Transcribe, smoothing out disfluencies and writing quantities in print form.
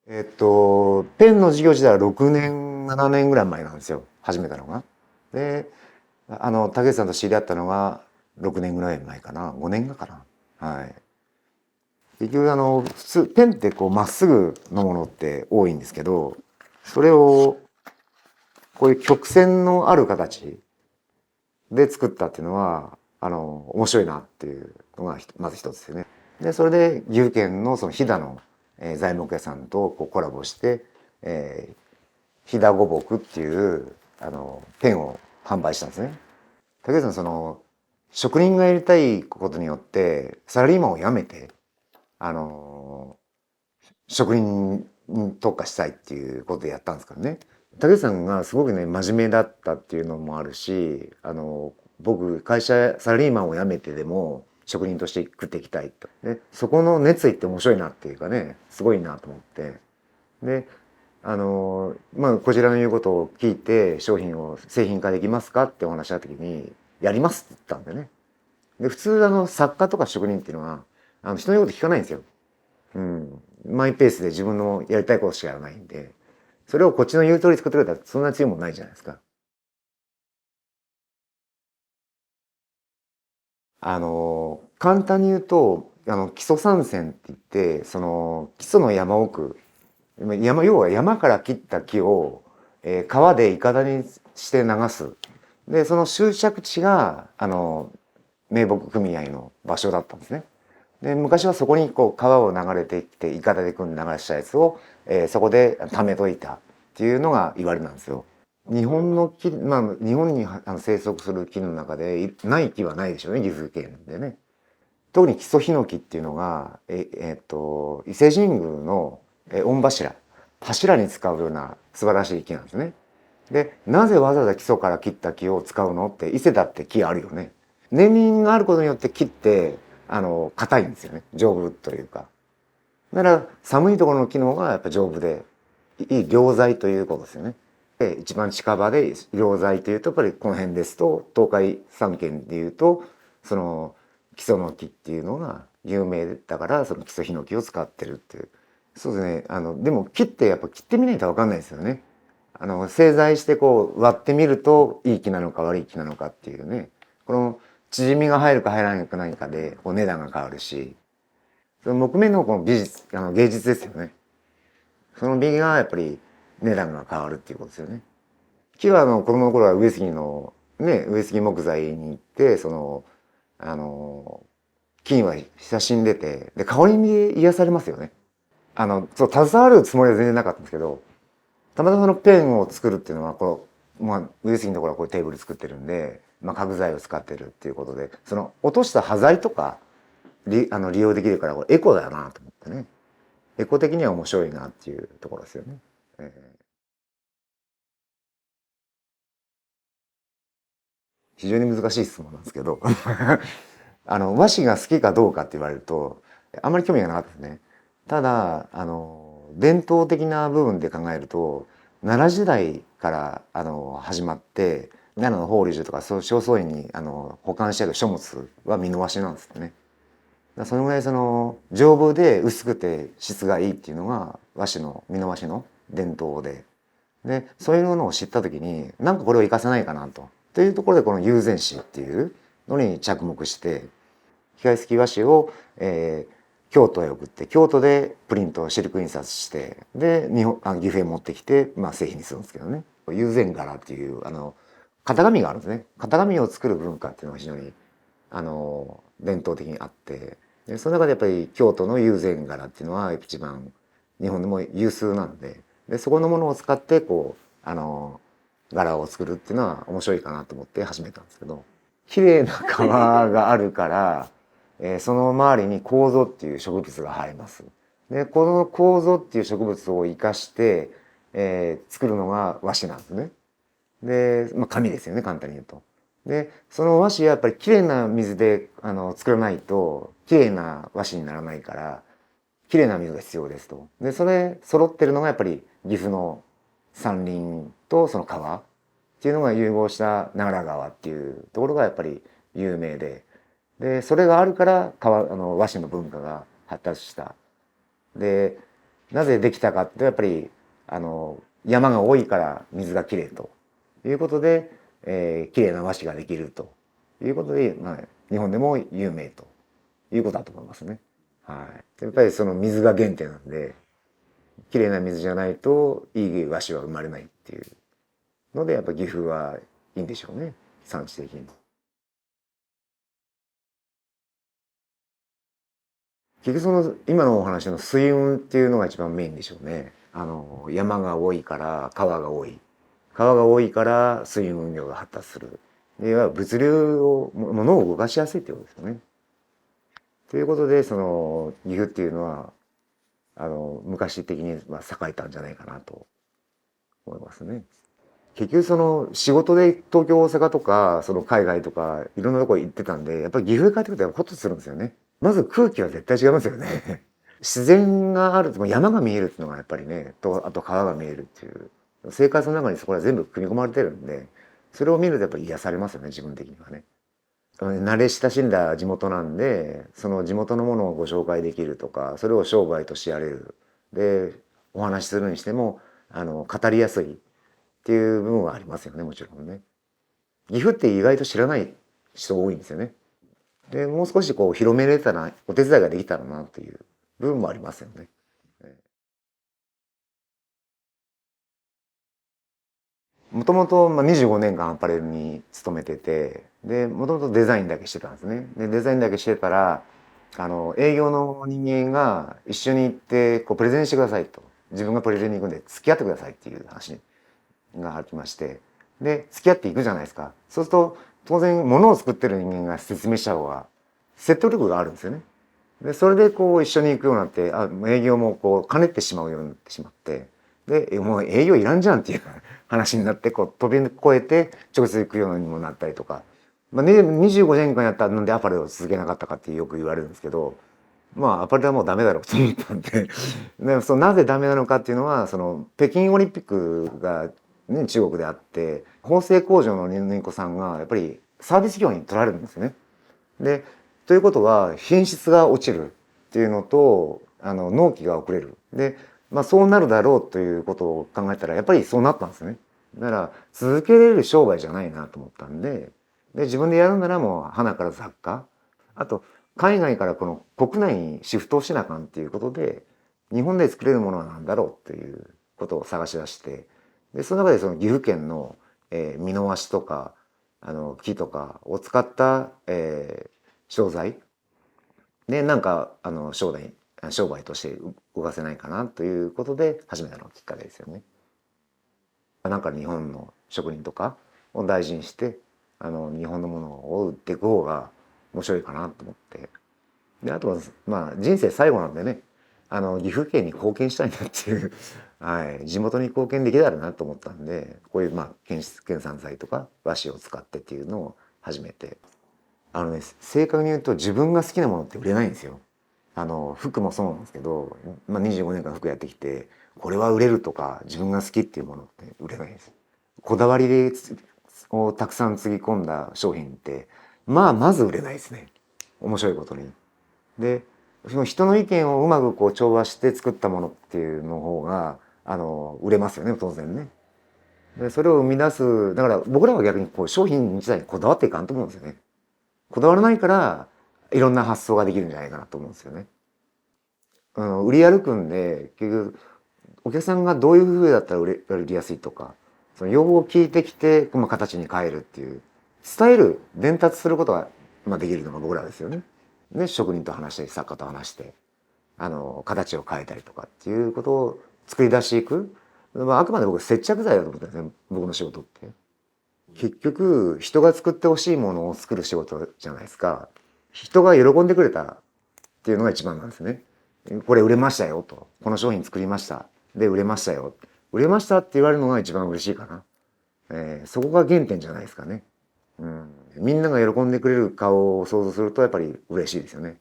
ペンの授業自体は6年、7年ぐらい前なんですよ。始めたのが。で、竹内さんと知り合ったのが6年ぐらい前かな。5年がかな。はい。結局普通、ペンってこうまっすぐのものって多いんですけど、それをこういう曲線のある形で作ったっていうのは、面白いなっていうのがまず一つですよね。で、それで岐阜県のその飛騨の、材木屋さんとこうコラボして、飛騨五木っていうペンを販売したんですね。竹内さん職人がやりたいことによってサラリーマンを辞めてあの職人に特化したいっていうことでやったんですからね。竹内さんがすごくね真面目だったっていうのもあるし僕会社サラリーマンを辞めてでも職人として食っていきたいと。でそこの熱意って面白いなっていうかねすごいなと思って。でこちらの言うことを聞いて商品を製品化できますかってお話した時にやりますって言ったんでね。で普通作家とか職人っていうのは人の言うこと聞かないんですよ。うん、マイペースで自分のやりたいことしかやらないんでそれをこっちの言う通り作ってくれたらそんな強いもんないじゃないですか。簡単に言うと基礎三線って言って基礎の山奥要は山から切った木を、川でいかだにして流す。で、その終着地が、名木組合の場所だったんですね。で、昔はそこにこう川を流れてきて、いかだで組んで流したやつを、そこで貯めといたっていうのが言われなんですよ。日本の木、日本に生息する木の中でない木はないでしょうね、岐阜県でね。特に木曽ヒノキっていうのが、伊勢神宮の御柱に使うような素晴らしい木なんですね。で、なぜわざわざ基礎から切った木を使うのって伊勢だって木あるよね。年輪があることによって木って硬いんですよね。丈夫というか。だから寒いところの木の方がやっぱ丈夫でいい良材ということですよね。で一番近場で良材というとやっぱりこの辺ですと東海3県でいうとその基礎の木っていうのが有名だからその基礎ヒノキを使ってるっていう。そうですね。でも木ってやっぱ切ってみないと分かんないですよね。製材してこう割ってみるといい木なのか悪い木なのかっていうね。この縮みが入るか入らないか何かでお値段が変わるし、その木目のこの美術、芸術ですよね。その美がやっぱり値段が変わるっていうことですよね。木は子供の頃は上杉木材に行って、あの、木には親しんでて、で、香りに癒されますよね。携わるつもりは全然なかったんですけど、たまたまそのペンを作るっていうのは、上杉のところはこういうテーブル作ってるんで、家具材を使ってるっていうことで、その落とした端材とか、利用できるから、これエコだよなと思ってね。エコ的には面白いなっていうところですよね。非常に難しい質問なんですけど和紙が好きかどうかって言われるとあんまり興味がなかったですね。ただ伝統的な部分で考えると奈良時代から始まって奈良の法隆寺とかそう正倉院に保管してある書物は美濃和紙なんですね。そのぐらい丈夫で薄くて質がいいっていうのが美濃和紙の伝統でそういうものを知った時になんかこれを活かせないかなというところでこの友禅紙っていうのに着目して機械付き和紙を、京都へ送って京都でプリントシルク印刷してで岐阜へ持ってきて、製品にするんですけどね。友禅柄っていう型紙があるんですね。型紙を作る文化っていうのが非常に伝統的にあってでその中でやっぱり京都の友禅柄っていうのは一番日本でも有数なんでそこのものを使って柄を作るっていうのは面白いかなと思って始めたんですけど綺麗な皮があるから、その周りに楮っていう植物が生えます。でこの楮っていう植物を生かして、作るのが和紙なんですね。で、紙ですよね簡単に言うと。でその和紙はやっぱりきれいな水で作らないときれいな和紙にならないからきれいな水が必要ですと。でそれ揃ってるのがやっぱり岐阜の山林とその川っていうのが融合した長良川っていうところがやっぱり有名でそれがあるから和紙の文化が発達した。でなぜできたかってやっぱりあの山が多いから水がきれいということで、きれいな和紙ができるということで、まあ、日本でも有名ということだと思いますね。はい。やっぱりその水が原点なんで、きれいな水じゃないといい和紙は生まれないっていうので、やっぱ岐阜はいいんでしょうね。産地的に。結局その今のお話の水運っていうのが一番メインでしょうね。山が多いから川が多い。川が多いから水運業が発達する。で、いわゆる物流を、物を動かしやすいってことですよね。ということで、その岐阜っていうのは、昔的には栄えたんじゃないかなと思いますね。結局その仕事で東京大阪とかその海外とかいろんなとこ行ってたんでやっぱり岐阜に帰ってくるとやっぱホッとするんですよね。まず空気は絶対違いますよね。自然がある山が見えるっていうのがやっぱりねとあと川が見えるっていう生活の中にそこら全部組み込まれてるんでそれを見るとやっぱり癒されますよね自分的にはね。慣れ親しんだ地元なんでその地元のものをご紹介できるとかそれを商売としやれるでお話しするにしても語りやすいっていう部分はありますよねもちろんね。岐阜って意外と知らない人多いんですよね。でもう少しこう広めれたらお手伝いができたらなっていう部分もありますよね。もともと25年間アパレルに勤めててでもともとデザインだけしてたんですね。でデザインだけしてたら営業の人間が一緒に行ってこうプレゼンしてくださいと自分がプレゼンに行くんで付き合ってくださいっていう話がありましてで付き合っていくじゃないですか。そうすると当然物を作ってる人間が説明した方が説得力があるんですよね。でそれでこう一緒に行くようになって営業もこう兼ねてしまうようになってしまってでもう営業いらんじゃんっていう話になってこう飛び越えて直接行くようにもなったりとか、ね、25年間やったらなんでアパレルを続けなかったかってよく言われるんですけどアパレルはもうダメだろうと思ったんででそのなぜダメなのかっていうのはその北京オリンピックが、ね、中国であって縫製工場の縫い子さんがやっぱりサービス業に取られるんですよね。でということは品質が落ちるっていうのと納期が遅れるで、そうなるだろうということを考えたらやっぱりそうなったんですね。だから続けれる商売じゃないなと思ったんで自分でやるならもう花から雑貨あと海外からこの国内にシフトをしなあかんっていうことで日本で作れるものは何だろうっていうことを探し出してでその中でその岐阜県の、美濃和紙とか木とかを使った、商材でなんか商売として動かせないかなということで始めたのがきっかけですよね。なんか日本の職人とかを大事にして日本のものを売っていく方が面白いかなと思ってであとは人生最後なんでね岐阜県に貢献したいなっていう、はい、地元に貢献できたらなと思ったんでこういう県産材とか和紙を使ってっていうのを始めて正確に言うと自分が好きなものって売れないんですよ。服もそうなんですけど、25年間服やってきてこれは売れるとか自分が好きっていうものって売れないんです。こだわりをたくさんつぎ込んだ商品ってまず売れないですね面白いことに。でその人の意見をうまくこう調和して作ったものっていうの方が売れますよね当然ね。でそれを生み出すだから僕らは逆にこう商品自体にこだわっていかんと思うんですよね。こだわらないからいろんな発想ができるんじゃないかなと思うんですよね。売り歩くんで結局お客さんがどういう風だったら売りやすいとかその要望を聞いてきて、形に変えるっていう伝える伝達することが、できるのが僕らですよね。で職人と話したり作家と話して形を変えたりとかっていうことを作り出していく、あくまで僕接着剤だと思ってるんですね僕の仕事って。結局人が作ってほしいものを作る仕事じゃないですか。人が喜んでくれたっていうのが一番なんですね。これ売れましたよと。この商品作りました。で売れましたよ。売れましたって言われるのが一番嬉しいかな。そこが原点じゃないですかね。みんなが喜んでくれる顔を想像するとやっぱり嬉しいですよね。